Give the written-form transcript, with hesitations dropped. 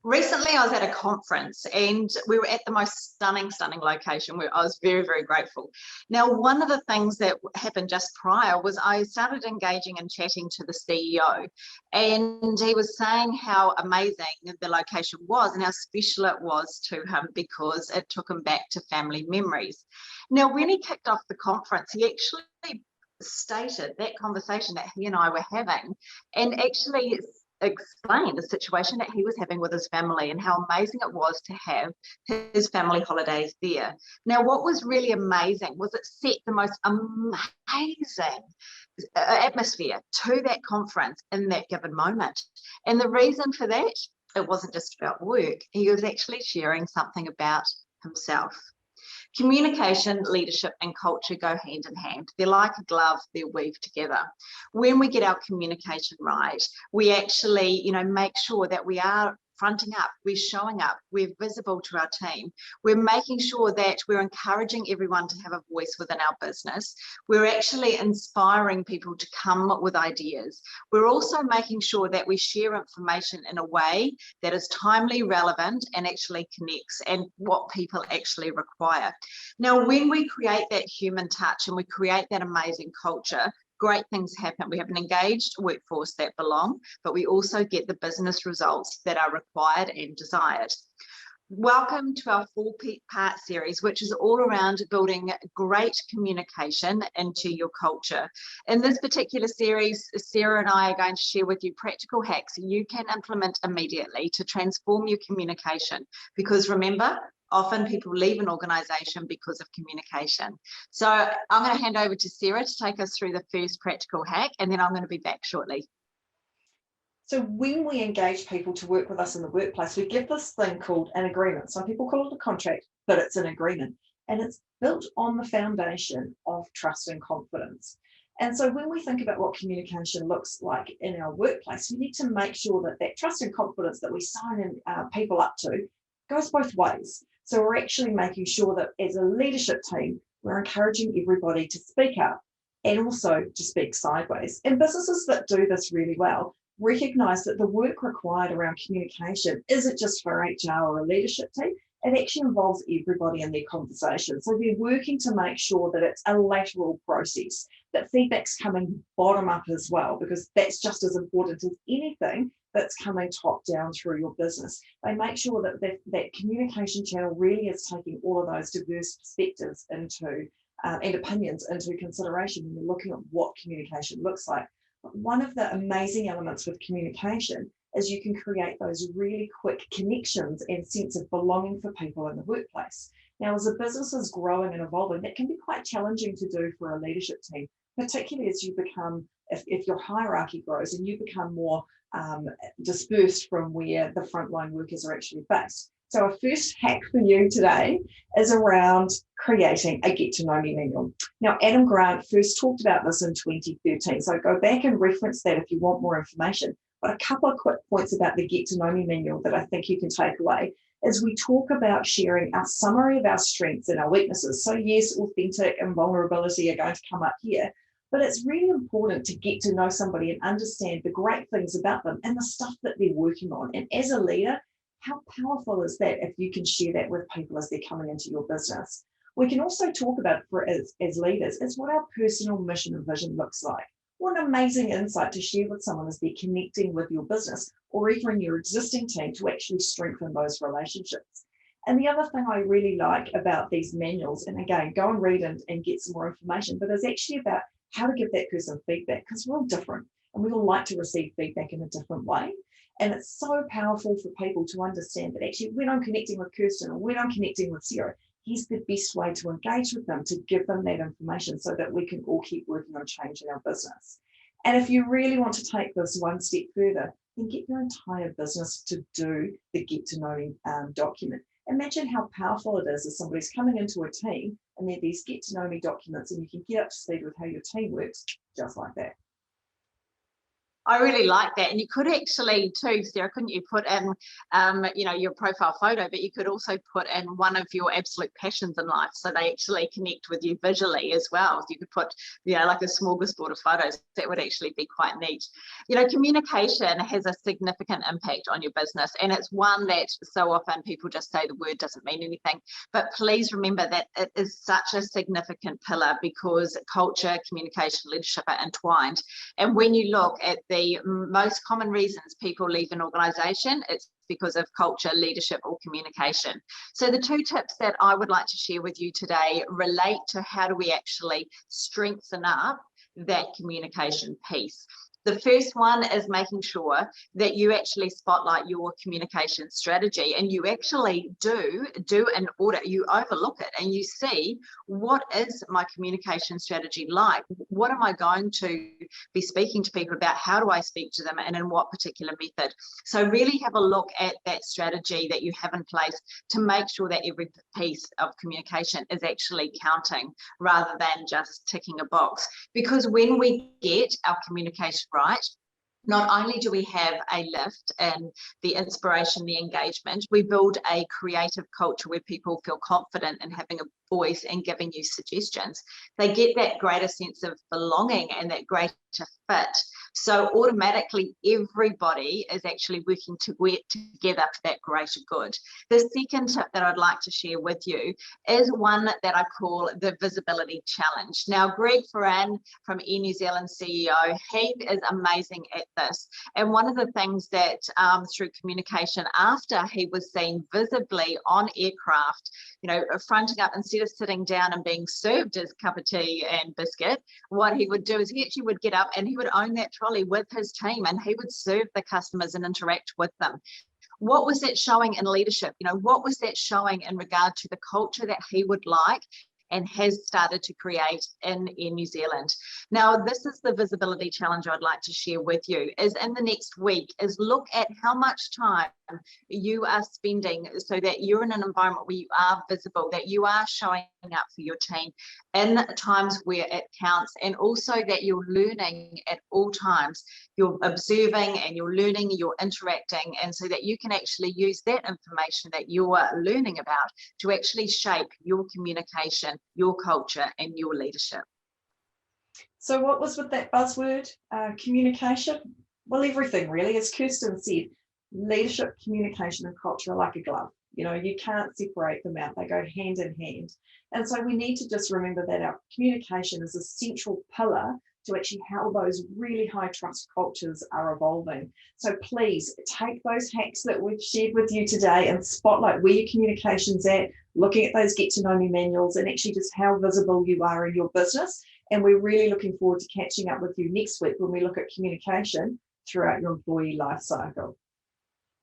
Recently, I was at a conference and we were at the most stunning location where I was very, very grateful. Now, one of the things that happened just prior was I started engaging and chatting to the CEO, and he was saying how amazing the location was and how special it was to him because it took him back to family memories. Now, when he kicked off the conference, he actually stated that conversation that he and I were having, and actually explained the situation that he was having with his family and how amazing it was to have his family holidays there. Now, what was really amazing was it set the most amazing atmosphere to that conference in that given moment. And the reason for that, it wasn't just about work. He was actually sharing something about himself. Communication, leadership, and culture go hand in hand. They're like a glove, they're weaved together. When we get our communication right, we actually, make sure that we are fronting up, we're showing up, we're visible to our team, we're making sure that we're encouraging everyone to have a voice within our business, we're actually inspiring people to come with ideas. We're also making sure that we share information in a way that is timely, relevant, and actually connects and what people actually require. Now, when we create that human touch and we create that amazing culture, great things happen. We have an engaged workforce that belong, but we also get the business results that are required and desired. Welcome to our 4-part series, which is all around building great communication into your culture. In this particular series, Sarah and I are going to share with you practical hacks you can implement immediately to transform your communication. Because remember, often people leave an organisation because of communication. So I'm going to hand over to Sarah to take us through the first practical hack, and then I'm going to be back shortly. So when we engage people to work with us in the workplace, we give this thing called an agreement. Some people call it a contract, but it's an agreement. And it's built on the foundation of trust and confidence. And so when we think about what communication looks like in our workplace, we need to make sure that that trust and confidence that we sign people up to goes both ways. So we're actually making sure that as a leadership team, we're encouraging everybody to speak up and also to speak sideways. And businesses that do this really well recognize that the work required around communication isn't just for HR or a leadership team, it actually involves everybody in their conversation. So they're working to make sure that it's a lateral process, that feedback's coming bottom up as well, because that's just as important as anything that's coming top down through your business. They make sure that that communication channel really is taking all of those diverse perspectives into and opinions into consideration when you're looking at what communication looks like. But one of the amazing elements with communication is you can create those really quick connections and sense of belonging for people in the workplace. Now, as a business is growing and evolving, that can be quite challenging to do for a leadership team, particularly as you become, if your hierarchy grows and you become more dispersed from where the frontline workers are actually based. So our first hack for you today is around creating a get to know me manual. Now, Adam Grant first talked about this in 2013. So go back and reference that if you want more information. But a couple of quick points about the get to know me manual that I think you can take away is we talk about sharing our summary of our strengths and our weaknesses. So yes, authentic and vulnerability are going to come up here, but it's really important to get to know somebody and understand the great things about them and the stuff that they're working on. And as a leader, how powerful is that if you can share that with people as they're coming into your business? We can also talk about, as leaders, is what our personal mission and vision looks like. What an amazing insight to share with someone as they're connecting with your business or even your existing team to actually strengthen those relationships. And the other thing I really like about these manuals, and again, go and read and get some more information, but it's actually about how to give that person feedback, because we're all different and we all like to receive feedback in a different way. And it's so powerful for people to understand that actually when I'm connecting with Kirsten or when I'm connecting with Sarah, here's the best way to engage with them, to give them that information so that we can all keep working on change in our business. And if you really want to take this one step further, then get your entire business to do the get to know me document. Imagine how powerful it is if somebody's coming into a team and there are these get to know me documents and you can get up to speed with how your team works just like that. I really like that. And you could actually too, Sarah, couldn't you put in, your profile photo, but you could also put in one of your absolute passions in life. So they actually connect with you visually as well. You could put, like a smorgasbord of photos. That would actually be quite neat. Communication has a significant impact on your business. And it's one that so often people just say the word doesn't mean anything. But please remember that it is such a significant pillar, because culture, communication, leadership are entwined. And when you look at the most common reasons people leave an organization, it's because of culture, leadership, or communication. So the 2 tips that I would like to share with you today relate to how do we actually strengthen up that communication piece. The first one is making sure that you actually spotlight your communication strategy, and you actually do an audit. You overlook it and you see, what is my communication strategy like? What am I going to be speaking to people about? How do I speak to them, and in what particular method? So really have a look at that strategy that you have in place to make sure that every piece of communication is actually counting, rather than just ticking a box. Because when we get our communication right, not only do we have a lift in the inspiration, the engagement, we build a creative culture where people feel confident in having a voice and giving you suggestions. They get that greater sense of belonging and that greater fit. So automatically everybody is actually working together for that greater good. The second tip that I'd like to share with you is one that I call the visibility challenge. Now, Greg Ferran from Air New Zealand CEO, he is amazing at this. And one of the things that through communication, after he was seen visibly on aircraft, fronting up, instead of sitting down and being served his cup of tea and biscuit, what he would do is he actually would get up and he would own that trolley with his team, and he would serve the customers and interact with them. What was that showing in leadership? What was that showing in regard to the culture that he would like and has started to create in New Zealand? Now, this is the visibility challenge I'd like to share with you, is in the next week, is look at how much time you are spending so that you're in an environment where you are visible, that you are showing up for your team in times where it counts, and also that you're learning at all times. You're observing and you're learning, you're interacting, and so that you can actually use that information that you're learning about to actually shape your communication, your culture, and your leadership. So what was with that buzzword, communication? Well, everything really, as Kirsten said, leadership, communication, and culture are like a glove. You can't separate them out. They go hand in hand. And so we need to just remember that our communication is a central pillar to actually how those really high trust cultures are evolving. So please take those hacks that we've shared with you today and spotlight where your communication's at, looking at those get to know me manuals, and actually just how visible you are in your business. And we're really looking forward to catching up with you next week when we look at communication throughout your employee life cycle.